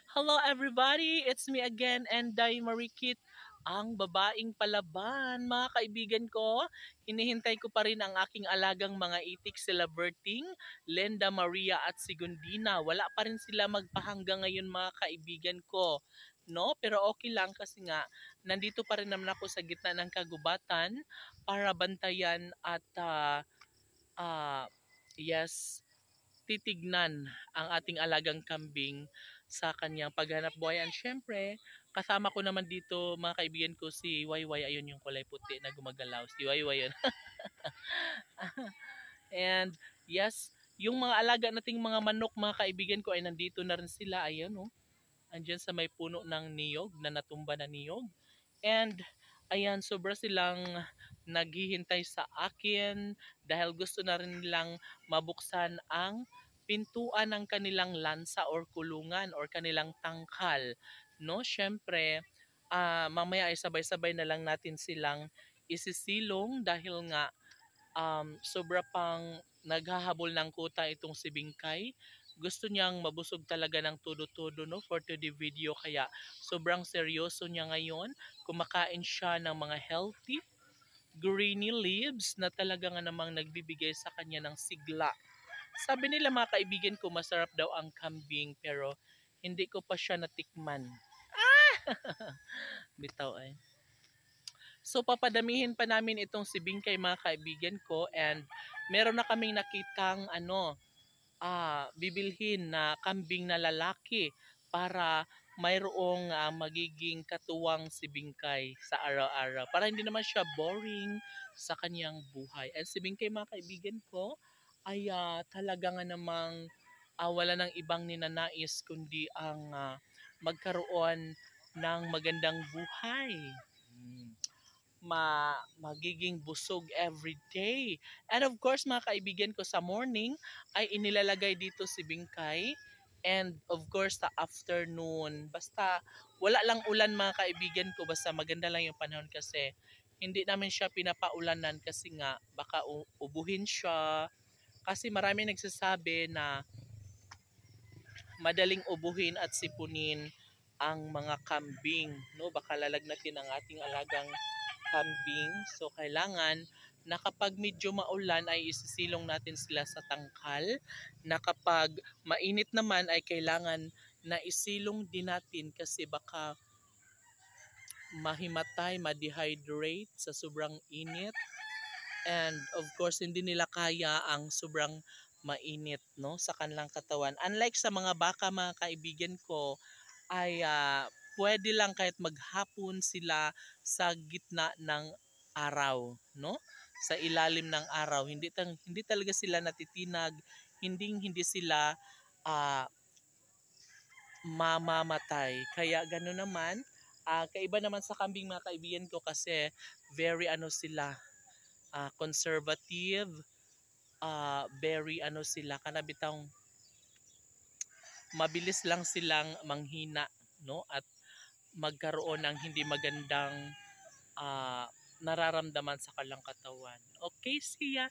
Hello everybody, it's me again and Marikit, ang babaeng palaban. Mga kaibigan ko, hinihintay ko pa rin ang aking alagang mga itik sila Berting, Lenda Maria at Sigundina. Wala pa rin sila magpahanggang ngayon mga kaibigan ko. No, pero okay lang kasi nga nandito pa rin naman ako sa gitna ng kagubatan para bantayan at yes, titignan ang ating alagang kambing sa kanyang paghanap buhay. And syempre, kasama ko naman dito mga kaibigan ko si Wayway. Ayun yung kulay puti na gumagalaw. Si Wayway yun. And yes, yung mga alaga nating mga manok mga kaibigan ko ay nandito na rin sila. Ayan oh. Andyan sa may puno ng niyog na natumba na niyog. And ayan, sobra silang naghihintay sa akin dahil gusto na rin nilang mabuksan ang pintuan ng kanilang lansa or kulungan or kanilang tangkal. No, syempre, mamaya ay sabay-sabay na lang natin silang isisilong dahil nga sobra pang naghahabol ng kuta itong si Bingkay. Gusto niyang mabusog talaga ng todo-todo no for today video kaya sobrang seryoso niya ngayon. Kumakain siya ng mga healthy greeny leaves na talaga nga namang nagbibigay sa kanya ng sigla. Sabi nila mga kaibigan ko masarap daw ang kambing pero hindi ko pa siya natikman. Bitaw ay. So papadamihin pa namin itong si Bingkay mga kaibigan ko and meron na kaming nakitang bibilhin na kambing na lalaki para mayroong magiging katuwang si Bingkay sa araw-araw. Para hindi naman siya boring sa kanyang buhay. And si Bingkay mga kaibigan ko ay talaga nga namang wala ng ibang ninanais kundi ang magkaroon ng magandang buhay. Magiging busog every day. And of course mga kaibigan ko sa morning ay inilalagay dito si Bingkay and of course sa afternoon. Basta wala lang ulan mga kaibigan ko, basta maganda lang yung panahon kasi hindi namin siya pinapaulanan kasi nga baka ubuhin siya. Kasi marami nagsasabi na madaling ubuhin at sipunin ang mga kambing, no? Baka lalagnatin ang ating alagang kambing. So kailangan na kapag medyo maulan ay isisilong natin sila sa tangkal. Na kapag mainit naman ay kailangan na isilong din natin kasi baka mahimatay, ma-dehydrate sa sobrang init. And of course hindi nila kaya ang sobrang mainit no sa kanilang katawan. Unlike sa mga baka mga kaibigan ko ay pwede lang kahit maghapon sila sa gitna ng araw, no? Sa ilalim ng araw, hindi talaga sila natitinag, hindi sila mamamatay. Kaya gano'n naman, kaiba naman sa kambing mga kaibigan ko kasi very sila, conservative, very sila kanabitang mabilis lang silang manghina no at magkaroon ng hindi magandang nararamdaman sa kanilang katawan. Okay, siya.